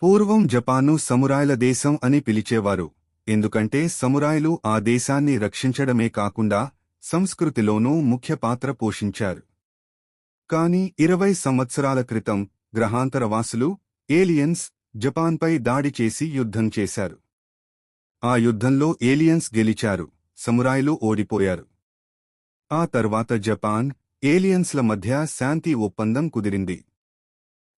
పూర్వం జపాన్ను సమురాయ్ల దేశం అని పిలిచేవారు. ఎందుకంటే సమురాయ్లు ఆ దేశాన్ని రక్షించడమే కాకుండా సంస్కృతిలోనూ ముఖ్య పాత్ర పోషించారు. కాని 20 సంవత్సరాల క్రితం గ్రహాంతరవాసులు, ఏలియన్స్, జపాన్పై దాడి చేసి యుద్ధం చేశారు. ఆ యుద్ధంలో ఏలియన్స్ గెలిచారు, సమురాయ్లు ఓడిపోయారు. ఆ తర్వాత జపాన్, ఏలియన్స్ల మధ్య శాంతి ఒప్పందం కుదిరింది.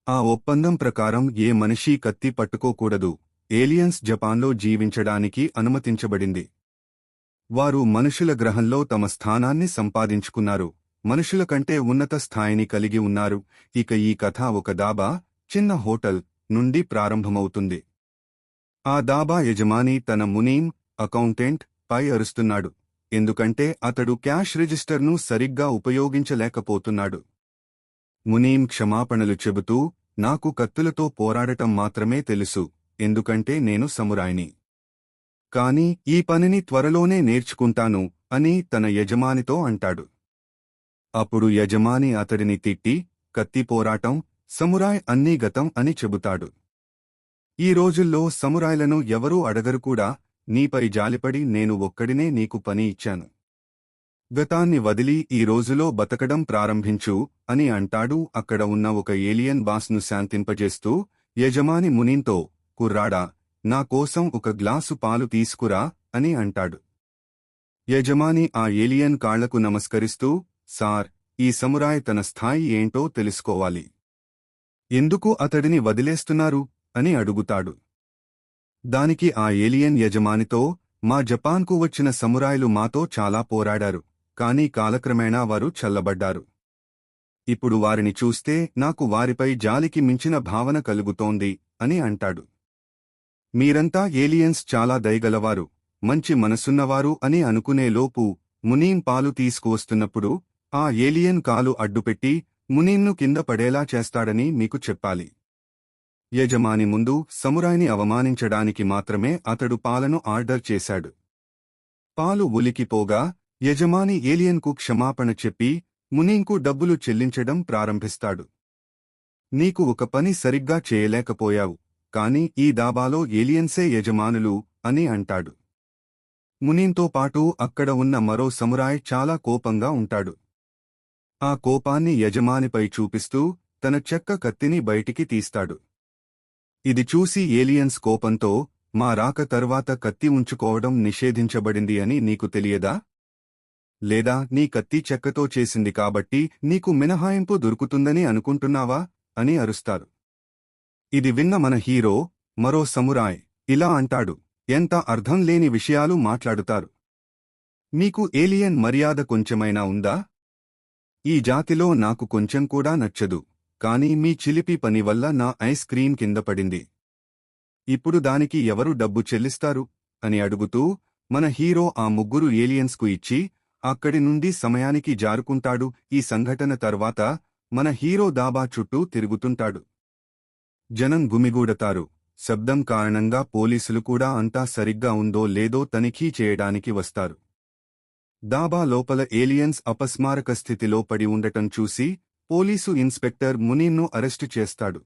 ఆ ఒప్పందం ప్రకారం ఏ మనిషీ కత్తి పట్టుకోకూడదు, ఏలియన్స్ జపాన్లో జీవించడానికి అనుమతించబడింది. వారు మనుషుల గ్రహంలో తమ స్థానాన్ని సంపాదించుకున్నారు, మనుషుల కంటే ఉన్నత స్థాయిని కలిగి ఉన్నారు. ఇక ఈ కథ ఒక దాబా, చిన్న హోటల్ నుండి ప్రారంభమవుతుంది. ఆ దాబా యజమాని తన మునీమ్, అకౌంటెంట్, పై అరుస్తున్నాడు, ఎందుకంటే అతడు క్యాష్ రిజిస్టర్ను సరిగ్గా ఉపయోగించలేకపోతున్నాడు. మునీమ్ క్షమాపణలు చెబుతూ, నాకు కత్తులతో పోరాడటం మాత్రమే తెలుసు, ఎందుకంటే నేను సమురాయ్ని. కాని ఈ పనిని త్వరలోనే నేర్చుకుంటాను అని తన యజమానితో అంటాడు. అప్పుడు యజమాని అతడిని తిట్టి, కత్తి పోరాటం, సమురాయ్ అన్నీ గతం అని చెబుతాడు. ఈ రోజుల్లో సమురాయ్లను ఎవరూ అడగరు కూడా, నీపై జాలిపడి నేను ఒక్కడినే నీకు పని ఇచ్చాను. గతాన్ని వదిలి ఈ రోజులో బతకడం ప్రారంభించు అని అంటాడు. అక్కడ ఉన్న ఒక ఏలియన్ బాస్ను శాంతింపజేస్తూ యజమాని మునీన్తో, కుర్రాడా, నా కోసం ఒక గ్లాసు పాలు తీసుకురా అని అంటాడు. యజమాని ఆ ఏలియన్ కాళ్లకు నమస్కరిస్తూ, సార్, ఈ సమురాయ్ తన స్థాయి ఏంటో తెలుసుకోవాలి. ఎందుకు అతడిని వదిలేస్తున్నారు అని అడుగుతాడు. దానికి ఆ ఏలియన్ యజమానితో, మా జపాన్కు వచ్చిన సమురాయ్లు మాతో చాలా పోరాడారు, కానీ కాలక్రమేణా వారు చల్లబడ్డారు. ఇప్పుడు వారిని చూస్తే నాకు వారిపై జాలికి మించిన భావన కలుగుతోంది అని అంటాడు. మీరంతా ఏలియన్స్ చాలా దయగలవారు, మంచి మనసున్నవారు అని అనుకునేలోపు మునీమ్ పాలు తీసుకువస్తున్నప్పుడు ఆ ఏలియన్ కాలు అడ్డుపెట్టి మునీమ్ను కింద పడేలా చేస్తాడని మీకు చెప్పాలి. యజమాని ముందు సమురాయ్ని అవమానించడానికి మాత్రమే అతడు పాలను ఆర్డర్ చేశాడు. పాలు ఉలికిపోగా యజమాని ఏలియన్కు క్షమాపణ చెప్పి మునీమ్కు డబ్బులు చెల్లించడం ప్రారంభిస్తాడు. నీకు ఒక పని సరిగ్గా చేయలేకపోయావు, కాని ఈ దాబాలో ఏలియన్సే యజమానులు అని అంటాడు. మునీమ్తో పాటు అక్కడ ఉన్న మరో సమురాయ్ చాలా కోపంగా ఉంటాడు. ఆ కోపాన్ని యజమానిపై చూపిస్తూ తన చెక్క కత్తిని బయటికి తీస్తాడు. ఇది చూసి ఏలియన్స్ కోపంతో, మా రాక తరువాత కత్తి ఉంచుకోవడం నిషేధించబడింది అని నీకు తెలియదా? లేదా నీ కత్తి చెక్కతో చేసింది కాబట్టి నీకు మినహాయింపు దొరుకుతుందని అనుకుంటున్నావా అని అరుస్తారు. ఇది విన్న మన హీరో, మరో సమురాయ్, ఇలా అంటాడు, ఎంత అర్థం లేని విషయాలు మాట్లాడుతారు. మీకు ఏలియన్ మర్యాద కొంచెమైనా ఉందా? ఈ జాతిలో నాకు కొంచెం కూడా నచ్చదు, కాని మీ చిలిపి పని వల్ల నా ఐస్ క్రీం కింద పడింది. ఇప్పుడు దానికి ఎవరు డబ్బు చెల్లిస్తారు అని అడుగుతూ మన హీరో ఆ ముగ్గురు ఏలియన్స్కు ఇచ్చి అక్కడి నుండి సమయానికి జారుకుంటాడు. ఈ సంఘటన తర్వాత మన హీరో దాబా చుట్టూ తిరుగుతుంటాడు. జనం గుమిగూడతారు. శబ్దం కారణంగా పోలీసులు కూడా అంతా సరిగ్గా ఉందో లేదో తనిఖీ చేయడానికి వస్తారు. దాబా లోపల ఏలియన్స్ అపస్మారక స్థితిలో పడి ఉండటం చూసి పోలీసు ఇన్స్పెక్టర్ మునీమ్ను అరెస్టు చేస్తాడు.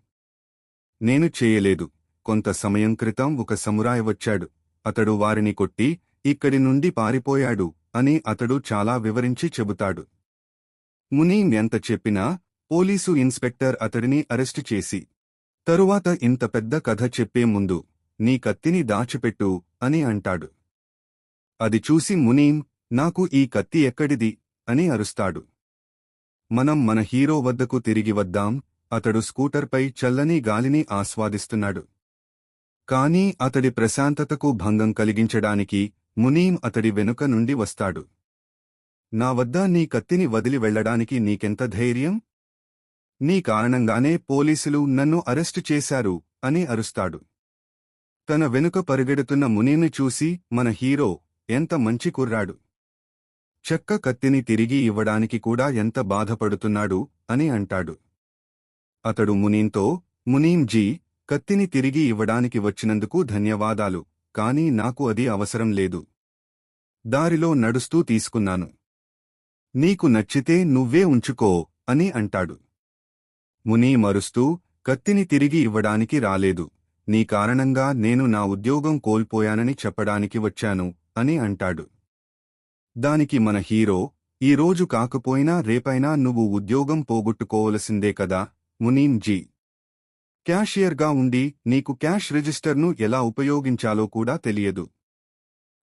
నేను చేయలేదు, కొంత సమయం క్రితం ఒక సమురాయ్ వచ్చాడు, అతడు వారిని కొట్టి ఇక్కడి నుండి పారిపోయాడు అని అతడు చాలా వివరించి చెబుతాడు. మునీమ్ ఎంత చెప్పినా పోలీసు ఇన్స్పెక్టర్ అతడిని అరెస్టు చేసి, తరువాత ఇంత పెద్ద కథ చెప్పే ముందు నీ కత్తిని దాచిపెట్టు అని అంటాడు. అది చూసి మునీమ్, నాకు ఈ కత్తి ఎక్కడిది అని అరుస్తాడు. మనం మన హీరో వద్దకు తిరిగి వద్దాం. అతడు స్కూటర్పై చల్లని గాలిని ఆస్వాదిస్తున్నాడు. కానీ అతడి ప్రశాంతతకు భంగం కలిగించడానికి మునీమ్ అతడి వెనుక నుండి వస్తాడు. నా వద్ద నీ కత్తిని వదిలి వెళ్లడానికి నీకెంత ధైర్యం? నీ కారణంగానే పోలీసులు నన్ను అరెస్టు చేశారు అని అరుస్తాడు. తన వెనుక పరిగెడుతున్న మునీమ్ని చూసి మన హీరో, ఎంత మంచి కుర్రాడు, చెక్క కత్తిని తిరిగి ఇవ్వడానికి కూడా ఎంత బాధపడుతున్నాడు అని అంటాడు. అతడు మునీమ్తో, మునీమ్ జీ, కత్తిని తిరిగి ఇవ్వడానికి వచ్చినందుకు ధన్యవాదాలు, కానీ నాకు అది అవసరం లేదు. దారిలో నడుస్తూ తీసుకున్నాను. నీకు నచ్చితే నువ్వే ఉంచుకో అని అంటాడు. మునీమ్ అరుస్తూ, కత్తిని తిరిగి ఇవ్వడానికి రాలేదు, నీ కారణంగా నేను నా ఉద్యోగం కోల్పోయానని చెప్పడానికి వచ్చాను అని అంటాడు. దానికి మన హీరో, ఈ రోజు కాకపోయినా రేపైనా నువ్వు ఉద్యోగం పోగొట్టుకోవలసిందే కదా మునీమ్ జీ. క్యాషియర్గా ఉండి నీకు క్యాష్ రిజిస్టర్ను ఎలా ఉపయోగించాలో కూడా తెలియదు.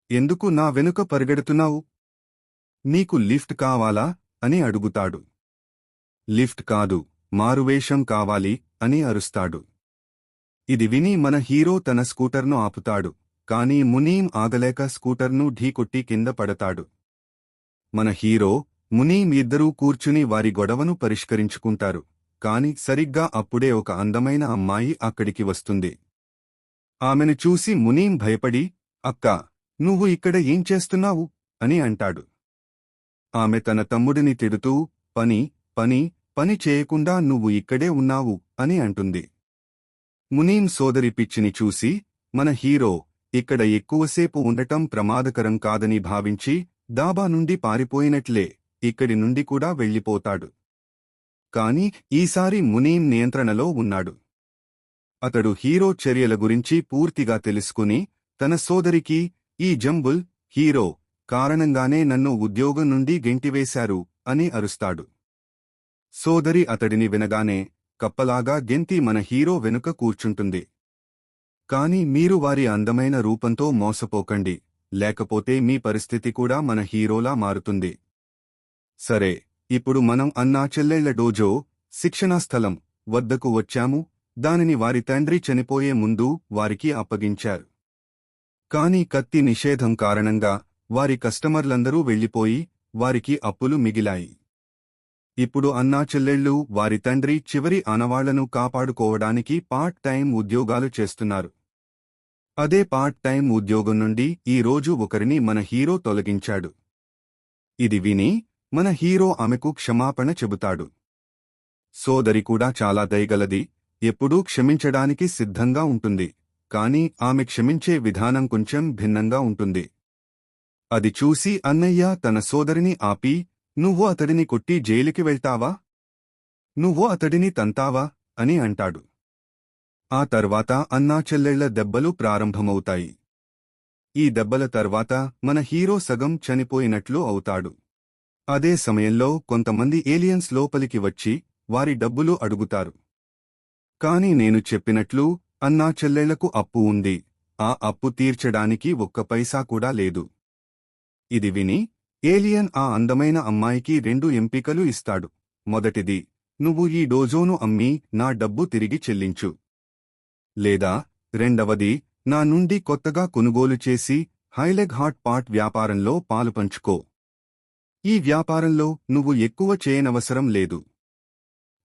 ఎందుకు నా వెనుక పరిగెడుతున్నావు? నీకు లిఫ్ట్ కావాలా అని అడుగుతాడు. లిఫ్ట్ కాదు, మారువేషం కావాలి అని అరుస్తాడు. ఇది విని మన హీరో తన స్కూటర్ను ఆపుతాడు. కానీ మునీమ్ ఆగలేక స్కూటర్ను ఢీకొట్టి కింద పడతాడు. మన హీరో, మునీమ్ ఇద్దరూ కూర్చుని వారి గొడవను పరిష్కరించుకుంటారు. కాని సరిగ్గా అప్పుడే ఒక అందమైన అమ్మాయి అక్కడికి వస్తుంది. ఆమెను చూసి మునీమ్ భయపడి, అక్కా, నువ్వు ఇక్కడ ఏం చేస్తున్నావు అని అంటాడు. ఆమె తన తమ్ముడిని తిడుతూ, పని పని పని చేయకుండా నువ్వు ఇక్కడే ఉన్నావు అని అంటుంది. మునీమ్ సోదరి పిచ్చిని చూసి, మన హీరో ఇక్కడ ఎక్కువసేపు ఉండటం ప్రమాదకరం కాదని భావించి డాబా నుండి పారిపోయినట్లే ఇక్కడి నుండి కూడా వెళ్ళిపోతాడు. కాని ఈసారి మునీమ్ నియంత్రణలో ఉన్నాడు. అతడు హీరో చర్యల గురించి పూర్తిగా తెలుసుకుని తన సోదరికి, ఈ జంబుల్ హీరో కారణంగానే నన్ను ఉద్యోగం నుండి గెంటివేశారు అని అరుస్తాడు. సోదరి అతడిని వినగానే కప్పలాగా గెంతి మన హీరో వెనుక కూర్చుంటుంది. కాని మీరు వారి అందమైన రూపంతో మోసపోకండి, లేకపోతే మీ పరిస్థితి కూడా మన హీరోలా మారుతుంది. సరే, ఇప్పుడు మనం అన్నా చెల్లెళ్ల డోజో, శిక్షణా స్థలం వద్దకు వచ్చాము. దానిని వారి తండ్రి చనిపోయే ముందు వారికి అప్పగించారు. కాని కత్తి నిషేధం కారణంగా వారి కస్టమర్లందరూ వెళ్లిపోయి వారికి అప్పులు మిగిలాయి. ఇప్పుడు అన్నా చెల్లెళ్ళు వారి తండ్రి చివరి ఆనవాళ్లను కాపాడుకోవడానికి పార్ట్ టైం ఉద్యోగాలు చేస్తున్నారు. అదే పార్ట్ టైం ఉద్యోగం నుండి ఈ రోజు ఒకరిని మన హీరో తొలగించాడు. ఇది విని మన హీరో ఆమెకు క్షమాపణ చెబుతాడు. సోదరి కూడా చాలా దయగలది, ఎప్పుడూ క్షమించడానికి సిద్ధంగా ఉంటుంది. కాని ఆమె క్షమించే విధానం కొంచెం భిన్నంగా ఉంటుంది. అది చూసి అన్నయ్య తన సోదరిని ఆపి, నువ్వు అతడిని కొట్టి జైలుకి వెళ్తావా? నువ్వు అతడిని తంతావా అని అంటాడు. ఆ తర్వాత అన్నా చెల్లెళ్ల దెబ్బలు ప్రారంభమవుతాయి. ఈ దెబ్బల తర్వాత మన హీరో సగం చనిపోయినట్లు అవుతాడు. అదే సమయంలో కొంతమంది ఏలియన్స్ లోపలికి వచ్చి వారి డబ్బులు అడుగుతారు. కాని నేను చెప్పినట్లు అన్నా చెల్లెళ్లకు అప్పు ఉంది. ఆ అప్పు తీర్చడానికి ఒక్క పైసా కూడా లేదు. ఇది విని ఏలియన్ ఆ అందమైన అమ్మాయికి 2 ఎంపికలు ఇస్తాడు. మొదటిది, నువ్వు ఈ డోజోను అమ్మి నా డబ్బు తిరిగి చెల్లించు. లేదా రెండవది, నా నుండి కొత్తగా కొనుగోలు చేసి హైలెగ్ హాట్ పాట్ వ్యాపారంలో పాలుపంచుకో. ఈ వ్యాపారంలో నువ్వు ఎక్కువ చేయనవసరం లేదు.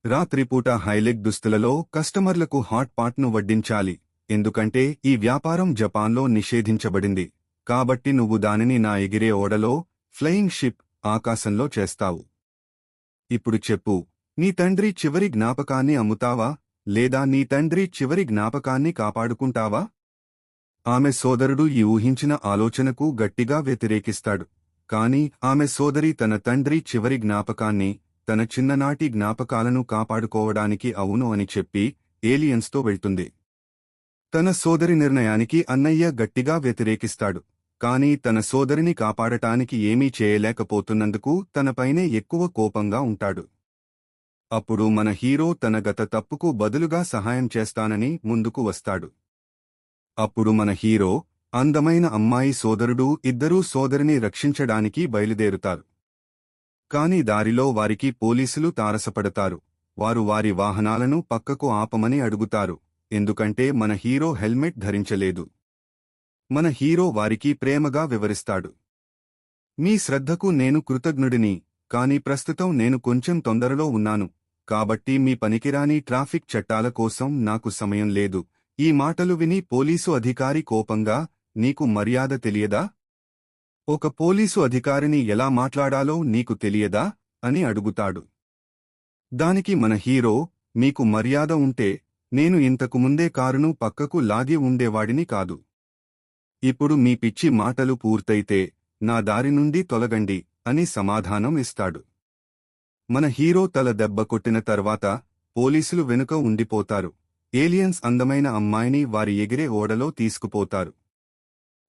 రాత్రిపూట హైలెగ్ దుస్తులలో కస్టమర్లకు హాట్ పాట్ను వడ్డించాలి. ఎందుకంటే ఈ వ్యాపారం జపాన్లో నిషేధించబడింది. కాబట్టి నువ్వు దానిని నా ఎగిరే ఓడలో, ఫ్లయింగ్ షిప్, ఆకాశంలో చేస్తావు. ఇప్పుడు చెప్పు, నీ తండ్రి చివరి జ్ఞాపకాన్ని అమ్ముతావా, లేదా నీ తండ్రి చివరి జ్ఞాపకాన్ని కాపాడుకుంటావా? ఆమె సోదరుడు ఈ ఊహించిన ఆలోచనకు గట్టిగా వ్యతిరేకిస్తాడు. కాని ఆమె సోదరి తన తండ్రి చివరి జ్ఞాపకాన్ని, తన చిన్ననాటి జ్ఞాపకాలను కాపాడుకోవడానికి అవును అని చెప్పి ఏలియన్స్తో వెళ్తుంది. తన సోదరి నిర్ణయానికి అన్నయ్య గట్టిగా వ్యతిరేకిస్తాడు. కాని తన సోదరిని కాపాడటానికి ఏమీ చేయలేకపోతున్నందుకు తనపైనే ఎక్కువ కోపంగా ఉంటాడు. అప్పుడు మన హీరో తన గత తప్పుకు బదులుగా సహాయం చేస్తానని ముందుకు వస్తాడు. అప్పుడు మన హీరో, అందమైన అమ్మాయి సోదరుడు ఇద్దరూ సోదరిని రక్షించడానికి బయలుదేరుతారు. కాని దారిలో వారికి పోలీసులు తారసపడతారు. వారు వారి వాహనాలను పక్కకు ఆపమని అడుగుతారు. ఎందుకంటే మన హీరో హెల్మెట్ ధరించలేదు. మన హీరో వారికి ప్రేమగా వివరిస్తాడు. మీ శ్రద్ధకు నేను కృతజ్ఞుడిని, కాని ప్రస్తుతం నేను కొంచెం తొందరలో ఉన్నాను. కాబట్టి మీ పనికిరాని ట్రాఫిక్ చట్టాల కోసం నాకు సమయం లేదు. ఈ మాటలు విని పోలీసు అధికారి కోపంగా, నీకు మర్యాద తెలియదా? ఒక పోలీసు అధికారిని ఎలా మాట్లాడాలో నీకు తెలియదా అని అడుగుతాడు. దానికి మన హీరో, మీకు మర్యాద ఉంటే నేను ఇంతకు ముందే కారును పక్కకు లాగి ఉండేవాడిని కాదు. ఇప్పుడు మీ పిచ్చి మాటలు పూర్తయితే నా దారి నుండి తొలగండి అని సమాధానం ఇస్తాడు. మన హీరో తల దెబ్బ కొట్టిన తర్వాత పోలీసులు వెనుక ఉండిపోతారు. ఏలియన్స్ అందమైన అమ్మాయిని వారి ఎగిరే ఓడలో తీసుకుపోతారు.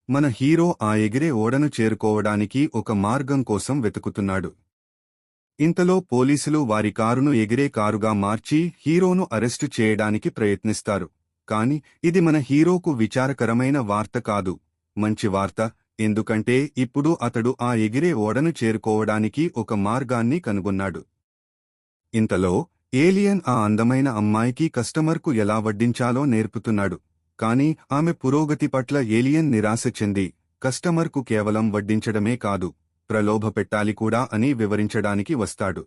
మన హీరో ఆ ఎగిరే ఓడను చేరుకోవడానికి ఒక మార్గం కోసం వెతుకుతున్నాడు. ఇంతలో పోలీసులు వారి కారును ఎగిరే కారుగా మార్చి హీరోను అరెస్టు చేయడానికి ప్రయత్నిస్తారు. కాని ఇది మన హీరోకు విచారకరమైన వార్త కాదు, మంచి వార్త. ఎందుకంటే ఇప్పుడు అతడు ఆ ఎగిరే ఓడను చేరుకోవడానికి ఒక మార్గాన్ని కనుగొన్నాడు. ఇంతలో ఏలియన్ ఆ అందమైన అమ్మాయికి కస్టమర్కు ఎలా వడ్డించాలో నేర్పుతున్నాడు. కాని ఆమె పురోగతి పట్ల ఏలియన్ నిరాశ చెంది కస్టమర్కు కేవలం వడ్డించడమే కాదు, ప్రలోభపెట్టాలి కూడా అని వివరించడానికి వస్తాడు.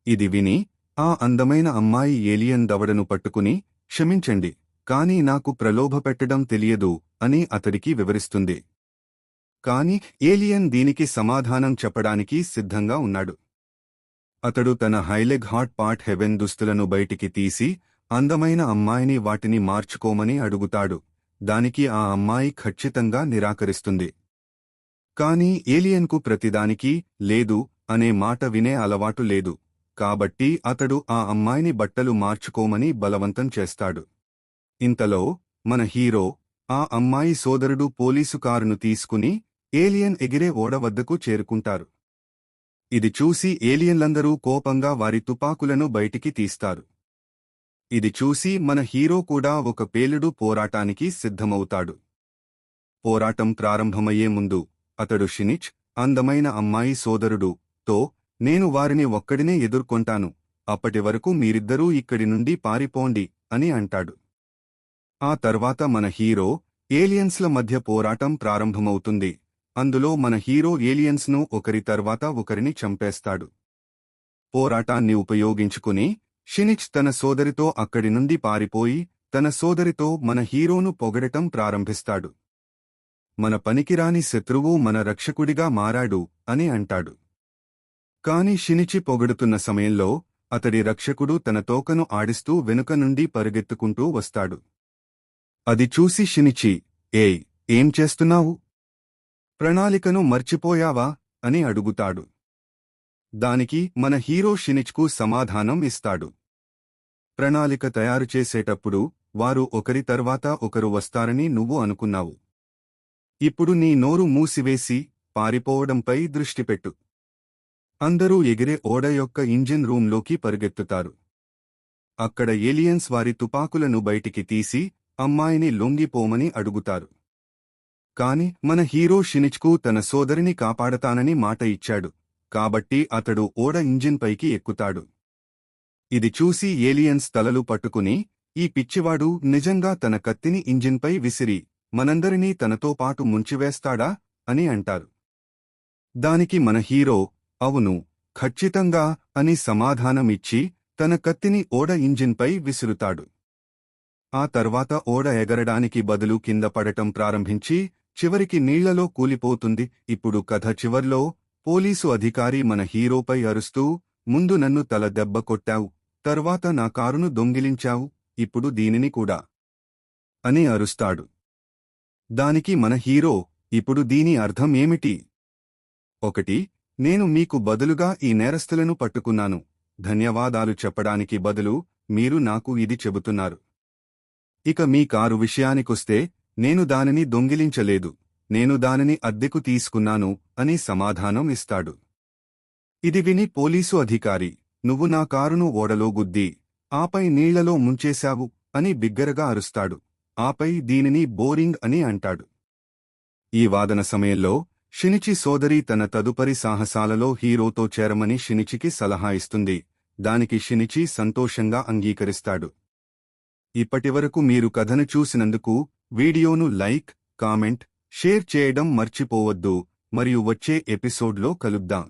ఇది విని ఆ అందమైన అమ్మాయి ఏలియన్ దవడను పట్టుకుని, క్షమించండి, కాని నాకు ప్రలోభపెట్టడం తెలియదు అని అతడికి వివరిస్తుంది. కాని ఏలియన్ దీనికి సమాధానం చెప్పడానికి సిద్ధంగా ఉన్నాడు. అతడు తన హైలెగ్ హాట్ పాట్ హెవెన్ దుస్తులను బయటికి తీసి అందమైన అమ్మాయిని వాటిని మార్చుకోమని అడుగుతాడు. దానికి ఆ అమ్మాయి ఖచ్చితంగా నిరాకరిస్తుంది. కాని ఏలియన్కు ప్రతిదానికి లేదు అనే మాట వినే అలవాటు లేదు. కాబట్టి అతడు ఆ అమ్మాయిని బట్టలు మార్చుకోమని బలవంతం చేస్తాడు. ఇంతలో మన హీరో, ఆ అమ్మాయి సోదరుడు పోలీసు కారును తీసుకుని ఏలియన్ ఎగిరే ఓడ వద్దకు చేరుకుంటారు. ఇది చూసి ఏలియన్లందరూ కోపంగా వారి తుపాకులను బయటికి తీస్తారు. ఇది చూసి మన హీరో కూడా ఒక పేలుడు పోరాటానికి సిద్ధమవుతాడు. పోరాటం ప్రారంభమయ్యే ముందు అతడు షినిచ్, అందమైన అమ్మాయి సోదరుడు, తో నేను వారిని ఒక్కడినే ఎదుర్కొంటాను, అప్పటివరకు మీరిద్దరూ ఇక్కడి నుండి పారిపోండి అని అంటాడు. ఆ తర్వాత మన హీరో, ఏలియన్స్ల మధ్య పోరాటం ప్రారంభమవుతుంది. అందులో మన హీరో ఏలియన్స్ను ఒకరి తర్వాత ఒకరిని చంపేస్తాడు. పోరాటాన్ని ఉపయోగించుకుని షినిచ్ తన సోదరితో అక్కడి నుండి పారిపోయి తన సోదరితో మన హీరోను పొగడటం ప్రారంభిస్తాడు. మన పనికిరాని శత్రువు మన రక్షకుడిగా మారాడు అని అంటాడు. కాని షినిచి పొగడుతున్న సమయంలో అతడి రక్షకుడు తన తోకను ఆడిస్తూ వెనుక నుండి పరుగెత్తుకుంటూ వస్తాడు. అది చూసి షినిచి, ఏయ్, ఏం చేస్తున్నావు? ప్రణాళికను మర్చిపోయావా అని అడుగుతాడు. దానికి మన హీరో షినిచ్కు సమాధానం ఇస్తాడు. ప్రణాళిక తయారుచేసేటప్పుడు వారు ఒకరి తర్వాత ఒకరు వస్తారని నువ్వు అనుకున్నావు. ఇప్పుడు నీ నోరు మూసివేసి పారిపోవడంపై దృష్టిపెట్టు. అందరూ ఎగిరే ఓడ యొక్క ఇంజిన్ రూంలోకి పరుగెత్తుతారు. అక్కడ ఏలియన్స్ వారి తుపాకులను బయటికి తీసి అమ్మాయిని లొంగిపోమని అడుగుతారు. కాని మన హీరో షినిచ్కు తన సోదరిని కాపాడతానని మాట ఇచ్చాడు. కాబట్టి అతడు ఓడ ఇంజిన్ పైకి ఎక్కుతాడు. ఇది చూసి ఏలియన్స్ తలలు పట్టుకుని, ఈ పిచ్చివాడు నిజంగా తన కత్తిని ఇంజిన్పై విసిరి మనందరినీ తనతో పాటు ముంచివేస్తాడా అని అంటారు. దానికి మన హీరో, అవును, ఖచ్చితంగా అని సమాధానమిచ్చి తన కత్తిని ఓడ ఇంజిన్పై విసురుతాడు. ఆ తర్వాత ఓడ ఎగరడానికి బదులు కింద పడటం ప్రారంభించి చివరికి నీళ్లలో కూలిపోతుంది. ఇప్పుడు కథ చివర్లో పోలీసు అధికారి మన హీరోపై అరుస్తూ, ముందు నన్ను తల దెబ్బ కొట్టావు, తర్వాత నా కారును దొంగిలించావు, ఇప్పుడు దీనిని కూడా అని అరుస్తాడు. దానికి మన హీరో, ఇప్పుడు దీని అర్థం ఏమిటి? 1. నేను మీకు బదులుగా ఈ నేరస్తులను పట్టుకున్నాను, ధన్యవాదాలు చెప్పడానికి బదులు మీరు నాకు ఇది చెబుతున్నారు. ఇక మీ కారు విషయానికొస్తే నేను దానిని దొంగిలించలేదు, నేను దానిని అద్దెకు తీసుకున్నాను అని సమాధానం ఇస్తాడు. ఇది విని పోలీసు అధికారి, నువ్వు నా కారును ఓడలో గుద్ది ఆపై నీళ్లలో ముంచేశావు అని బిగ్గరగా అరుస్తాడు. ఆపై దీనిని బోరింగ్ అని అంటాడు. ఈ వాదన సమయంలో షినిచి సోదరి తన తదుపరి సాహసాలలో హీరోతో చేరమని షినిచికి సలహా ఇస్తుంది. దానికి షినిచి సంతోషంగా అంగీకరిస్తాడు. ఇప్పటివరకు మీరు కథను చూసినందుకు వీడియోను లైక్, కామెంట్, షేర్ చేయడం మర్చిపోవద్దు. మరియు వచ్చే ఎపిసోడ్లో కలుద్దాం.